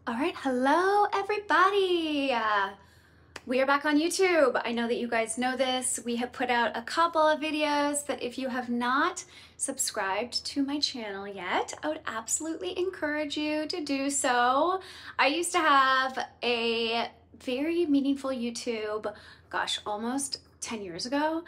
All right, hello everybody. We are back on YouTube. I know that you guys know this. We have put out a couple of videos, but if you have not subscribed to my channel yet, I would absolutely encourage you to do so. I used to have a very meaningful YouTube, gosh, almost 10 years ago.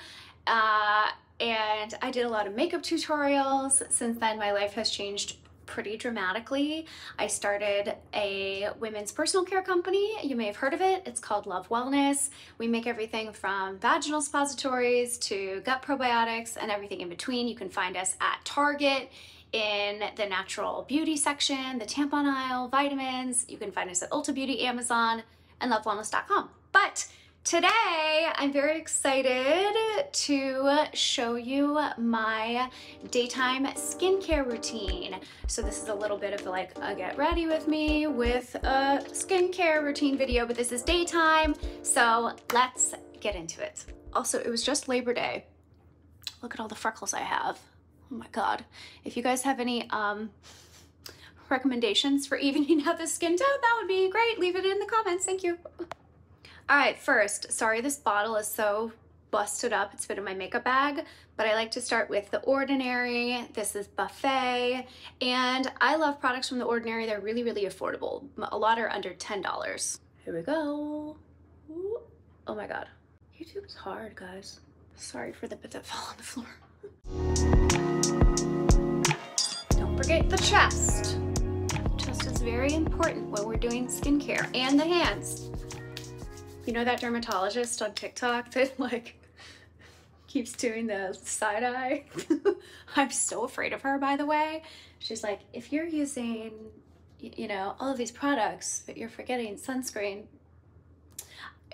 And I did a lot of makeup tutorials. Since then, my life has changed pretty dramatically. I started a women's personal care company. You may have heard of it. It's called Love Wellness. We make everything from vaginal suppositories to gut probiotics and everything in between. You can find us at Target in the natural beauty section, the tampon aisle, vitamins. You can find us at Ulta Beauty, Amazon, and lovewellness.com. But today, I'm very excited to show you my daytime skincare routine. So this is a little bit of like a get ready with me with a skincare routine video, but this is daytime, so let's get into it. Also, it was just Labor Day. Look at all the freckles I have. Oh my God. If you guys have any recommendations for evening out the skin tone, that would be great. Leave it in the comments. Thank you. All right, first, sorry this bottle is so busted up. It's been in my makeup bag, but I like to start with The Ordinary. This is Buffet, and I love products from The Ordinary. They're really, really affordable. A lot are under $10. Here we go. Ooh. Oh my God. YouTube is hard, guys. Sorry for the bit that fell on the floor. Don't forget the chest. Chest is very important when we're doing skincare, and the hands. You know that dermatologist on TikTok that like keeps doing the side eye? I'm so afraid of her, by the way. She's like, if you're using, you know, all of these products, but you're forgetting sunscreen,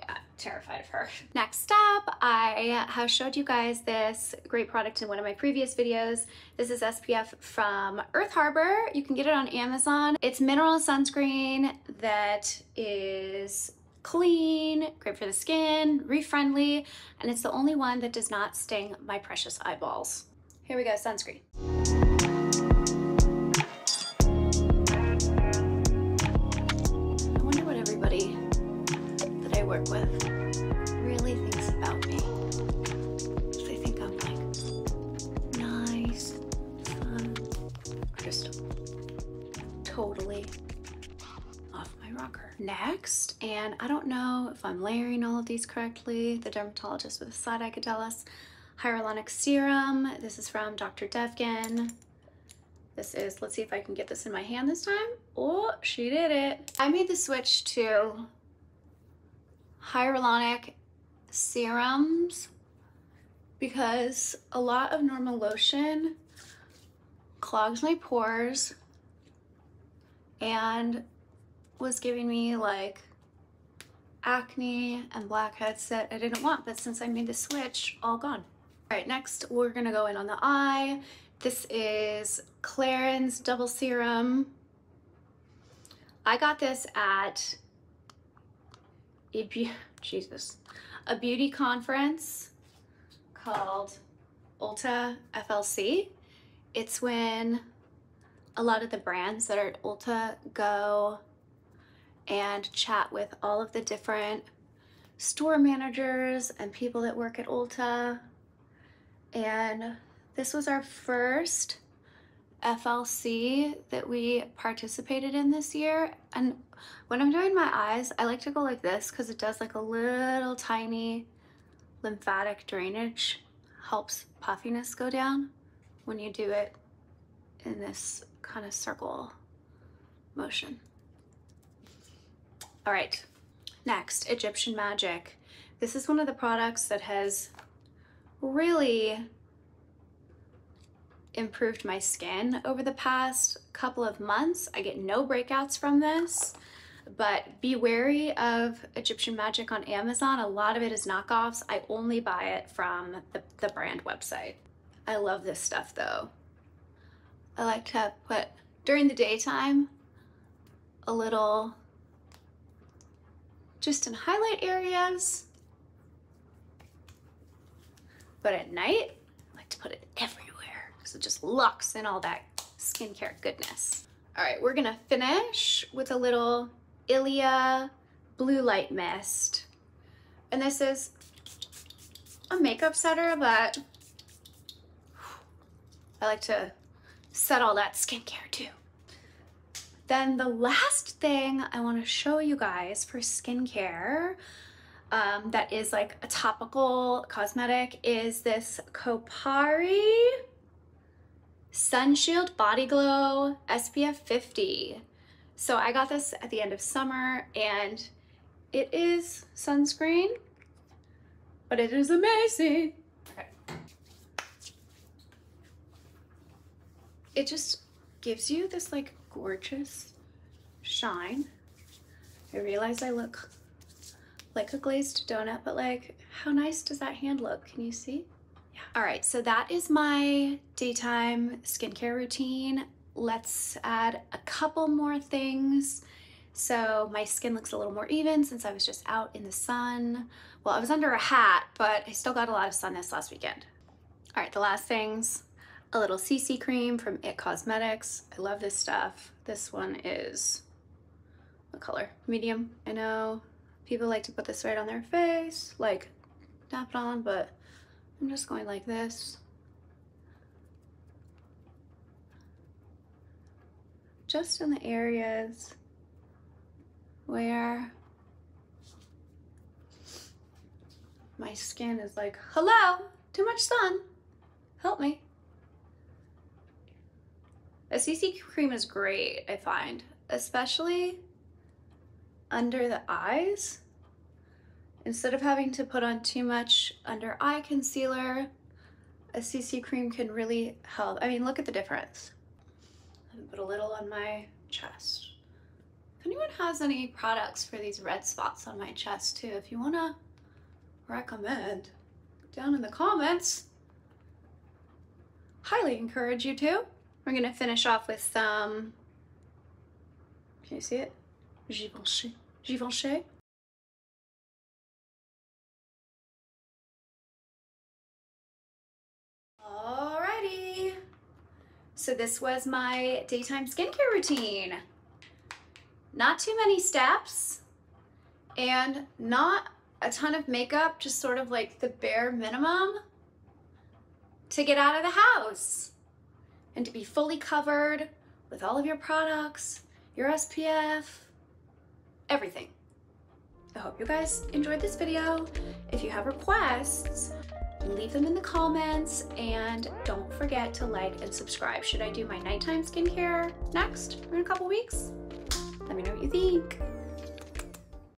I'm terrified of her. Next up, I have showed you guys this great product in one of my previous videos. This is SPF from Earth Harbor. You can get it on Amazon. It's mineral sunscreen that is clean, great for the skin, reef-friendly, and it's the only one that does not sting my precious eyeballs. Here we go, sunscreen. I wonder what everybody that I work with really thinks about me. If they think I'm like nice, fun, just totally off my rocker. Next, and I don't know if I'm layering all of these correctly, the dermatologist with the side eye could tell us. Hyaluronic Serum. This is from Dr. Devgan. This is, let's see if I can get this in my hand this time. Oh, she did it. I made the switch to Hyaluronic Serums because a lot of normal lotion clogs my pores and was giving me like acne and blackheads that I didn't want, but since I made the switch, all gone. All right, next we're gonna go in on the eye. This is Clarins Double Serum. I got this at a beauty conference called Ulta FLC. It's when a lot of the brands that are at Ulta go and chat with all of the different store managers and people that work at Ulta. And this was our first FLC that we participated in this year. And when I'm doing my eyes, I like to go like this because it does like a little tiny lymphatic drainage, helps puffiness go down when you do it in this kind of circle motion. All right, next, Egyptian Magic. This is one of the products that has really improved my skin over the past couple of months. I get no breakouts from this, but be wary of Egyptian Magic on Amazon. A lot of it is knockoffs. I only buy it from the brand website. I love this stuff though. I like to put, during the daytime, a little just in highlight areas, but at night, I like to put it everywhere because it just locks in all that skincare goodness. All right, we're gonna finish with a little Ilia blue light mist. And this is a makeup setter, but I like to set all that skincare too. Then the last thing I want to show you guys for skincare that is like a topical cosmetic is this Kopari Sunshield Body Glow SPF 50. So I got this at the end of summer and it is sunscreen, but it is amazing. Okay. It just gives you this like gorgeous shine. I realize I look like a glazed donut, but like, how nice does that hand look? Can you see? Yeah. All right, so that is my daytime skincare routine. Let's add a couple more things. So my skin looks a little more even since I was just out in the sun. Well, I was under a hat, but I still got a lot of sun this last weekend. All right, the last things, a little CC cream from It Cosmetics. I love this stuff. This one is, what color? Medium. I know people like to put this right on their face, like tap it on, but I'm just going like this. Just in the areas where my skin is like, hello, too much sun, help me. A CC cream is great, I find, especially under the eyes. Instead of having to put on too much under eye concealer, a CC cream can really help. I mean, look at the difference. Let me put a little on my chest. If anyone has any products for these red spots on my chest too, if you wanna recommend, down in the comments. Highly encourage you to. We're gonna finish off with some, can you see it? Givenchy. Givenchy. Alrighty. So this was my daytime skincare routine. Not too many steps and not a ton of makeup, just sort of like the bare minimum to get out of the house and to be fully covered with all of your products, your SPF, everything. I hope you guys enjoyed this video. If you have requests, leave them in the comments and don't forget to like and subscribe. Should I do my nighttime skincare next or in a couple weeks? Let me know what you think.